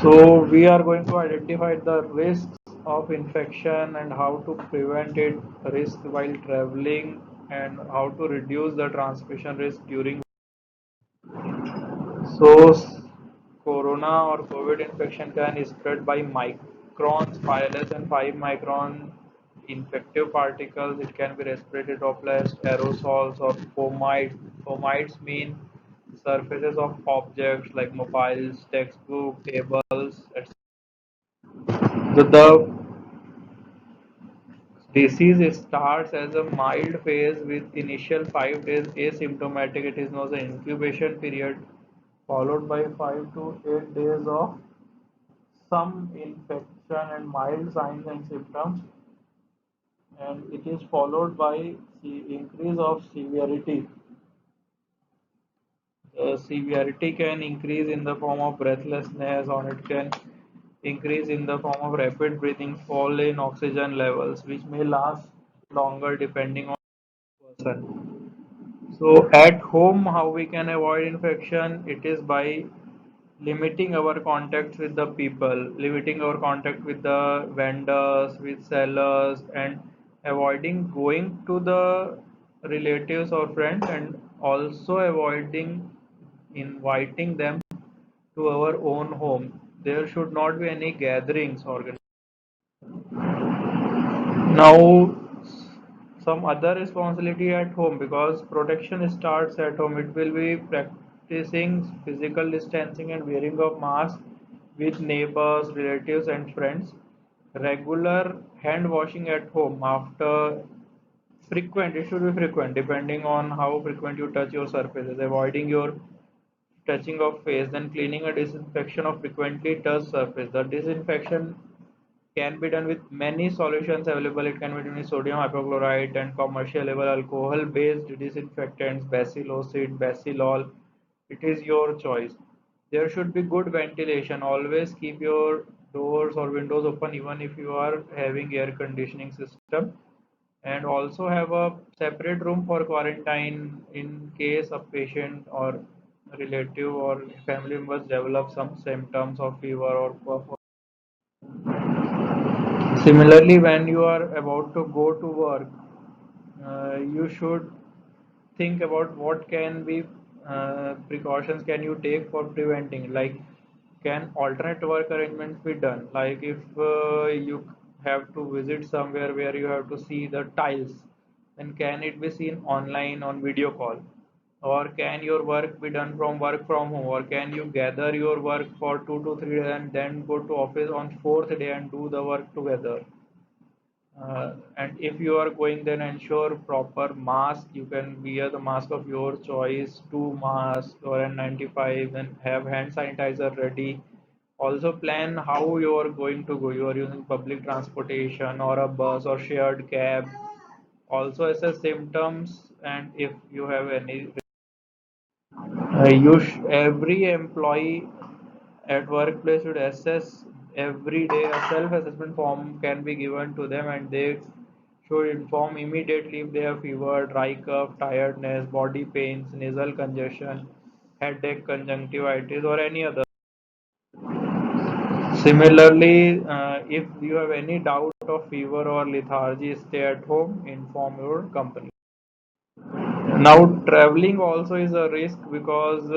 So we are going to identify the risks of infection and how to prevent it risk while traveling and how to reduce the transmission risk during. So corona or COVID infection can spread by microns, by less than 5 micron infective particles. It can be respiratory droplets, aerosols, or fomites. Fomites mean surfaces of objects like mobiles, textbook, tables, etc. The disease starts as a mild phase with initial 5 days asymptomatic. It is known as an incubation period, followed by 5 to 8 days of some infection and mild signs and symptoms, and it is followed by the increase of severity. The severity can increase in the form of breathlessness, or it can increase in the form of rapid breathing, fall in oxygen levels, which may last longer depending on the person. So at home, how we can avoid infection? It is by limiting our contacts with the people, limiting our contact with the vendors, with sellers, and avoiding going to the relatives or friends, and also avoiding inviting them to our own home. There should not be any gatherings organized. Now, some other responsibility at home, because protection starts at home. It will be practicing physical distancing and wearing of masks with neighbors, relatives, and friends. Regular hand washing at home after frequent. It should be frequent, depending on how frequent you touch your surfaces. Avoiding your touching of face, then cleaning a disinfection of frequently touched surface. The disinfection can be done with many solutions available. It can be done with sodium hypochlorite and commercial level alcohol based disinfectants, bacillocid, bacillol. It is your choice. There should be good ventilation. Always keep your doors or windows open even if you are having air conditioning system, and also have a separate room for quarantine in case a patient or relative or family members develop some symptoms of fever or cough. Similarly, when you are about to go to work, you should think about what can be precautions can you take for preventing. Like, can alternate work arrangements be done? Like, if you have to visit somewhere where you have to see the tiles, then can it be seen online on video call? Or can your work be done from work from home? Or can you gather your work for 2 to 3 days and then go to office on fourth day and do the work together? And if you are going, then ensure proper mask. You can wear the mask of your choice, two masks or N95, and have hand sanitizer ready. Also plan how you are going to go. You are using public transportation or a bus or shared cab. Also assess symptoms, and if you have any, every employee at workplace should assess every day. A self-assessment form can be given to them, and they should inform immediately if they have fever, dry cough, tiredness, body pains, nasal congestion, headache, conjunctivitis, or any other. Similarly, if you have any doubt of fever or lethargy, stay at home, inform your company. Now, traveling also is a risk, because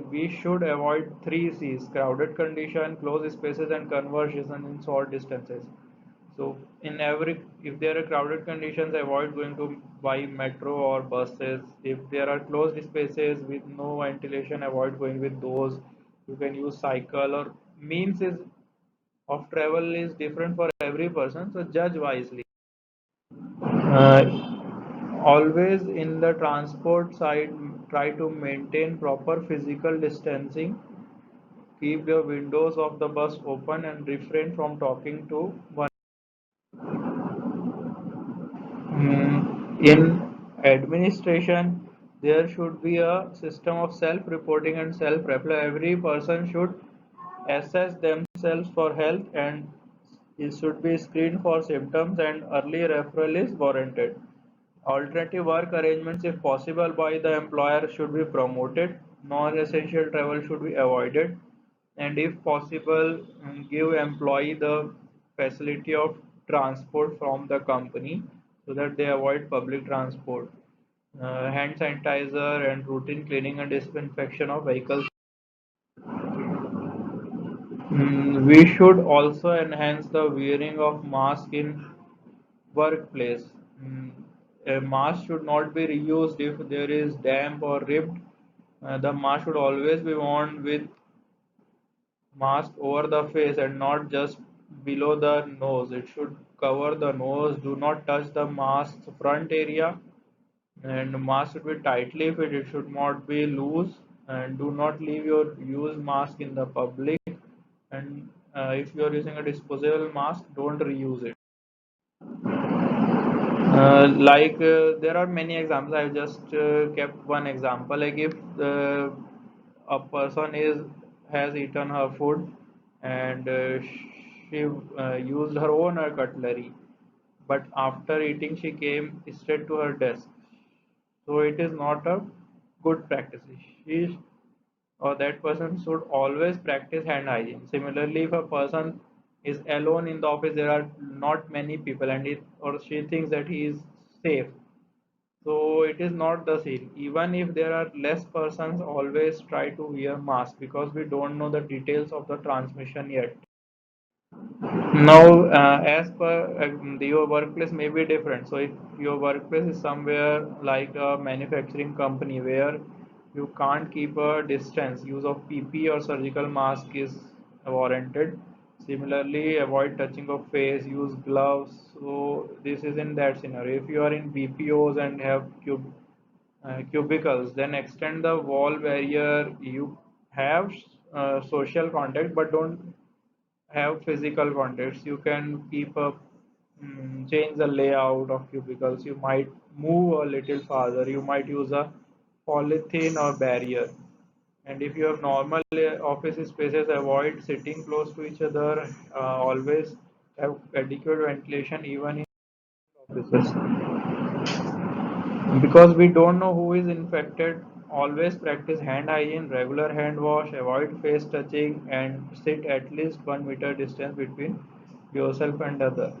we should avoid three C's: crowded condition, closed spaces, and conversation in short distances. So, if there are crowded conditions, avoid going to by metro or buses. If there are closed spaces with no ventilation, avoid going with those. You can use cycle, or means is of travel is different for every person. So, judge wisely. Always in the transport side, try to maintain proper physical distancing. Keep the windows of the bus open and refrain from talking to one. In administration, there should be a system of self-reporting and self-reply. Every person should assess themselves for health, and it should be screened for symptoms, and early referral is warranted. Alternative work arrangements, if possible, by the employer should be promoted. Non-essential travel should be avoided. and if possible, give employee the facility of transport from the company so that they avoid public transport. Hand sanitizer and routine cleaning and disinfection of vehicles. We should also enhance the wearing of mask in workplace. Mm, a mask should not be reused if there is damp or ripped. The mask should always be worn with mask over the face and not just below the nose. It should cover the nose. Do not touch the mask's front area, and mask should be tightly fit. It should not be loose, and do not leave your used mask in the public. And if you are using a disposable mask, don't reuse it. There are many examples. I've just kept one example. Like if a person is has eaten her food and she used her own cutlery, but after eating she came straight to her desk. So it is not a good practice. She or that person should always practice hand hygiene. Similarly, if a person is alone in the office, there are not many people, and it or she thinks that he is safe. So it is not the same. Even if there are less persons, always try to wear mask because we don't know the details of the transmission yet. Now, as per your workplace may be different. So, if your workplace is somewhere like a manufacturing company where you can't keep a distance, use of PP or surgical mask is warranted. Similarly, avoid touching of face, use gloves. So, this is in that scenario. If you are in BPOs and have cubicles, then extend the wall barrier. You have social contact, but don't have physical contacts. You can keep up, change the layout of cubicles. You might move a little farther. You might use a polythene or barrier. And if you have normal office spaces, avoid sitting close to each other. Always have adequate ventilation even in offices. Because we don't know who is infected, always practice hand hygiene, regular hand wash, avoid face touching, and sit at least 1 meter distance between yourself and other.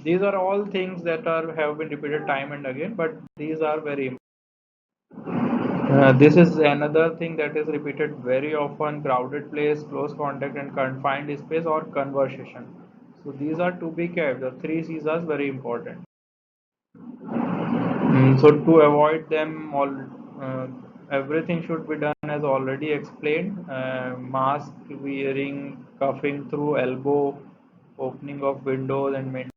These are all things that are have been repeated time and again, but these are very important. This is another thing that is repeated very often: crowded place, close contact, and confined space or conversation. So these are to be kept. The three C's are very important. So to avoid them all, everything should be done as already explained. Mask wearing, coughing through elbow, opening of windows, and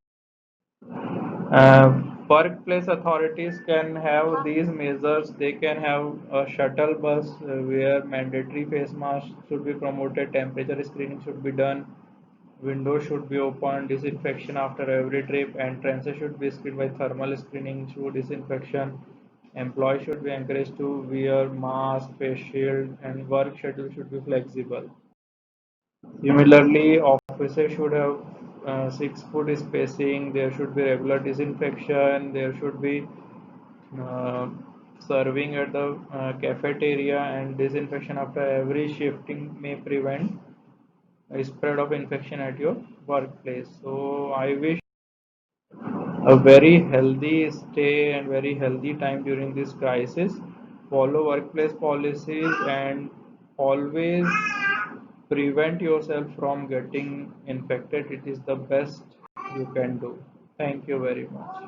workplace authorities can have these measures. They can have a shuttle bus where mandatory face masks should be promoted, temperature screening should be done, windows should be opened, disinfection after every trip, entrances should be screened by thermal screening through disinfection. Employees should be encouraged to wear mask, face shield, and work schedule should be flexible. Similarly, offices should have 6 foot spacing. There should be regular disinfection. There should be uh, serving at the cafeteria, and disinfection after every shifting may prevent a spread of infection at your workplace. So I wish a very healthy stay and very healthy time during this crisis. Follow workplace policies and always prevent yourself from getting infected. It is the best you can do. Thank you very much.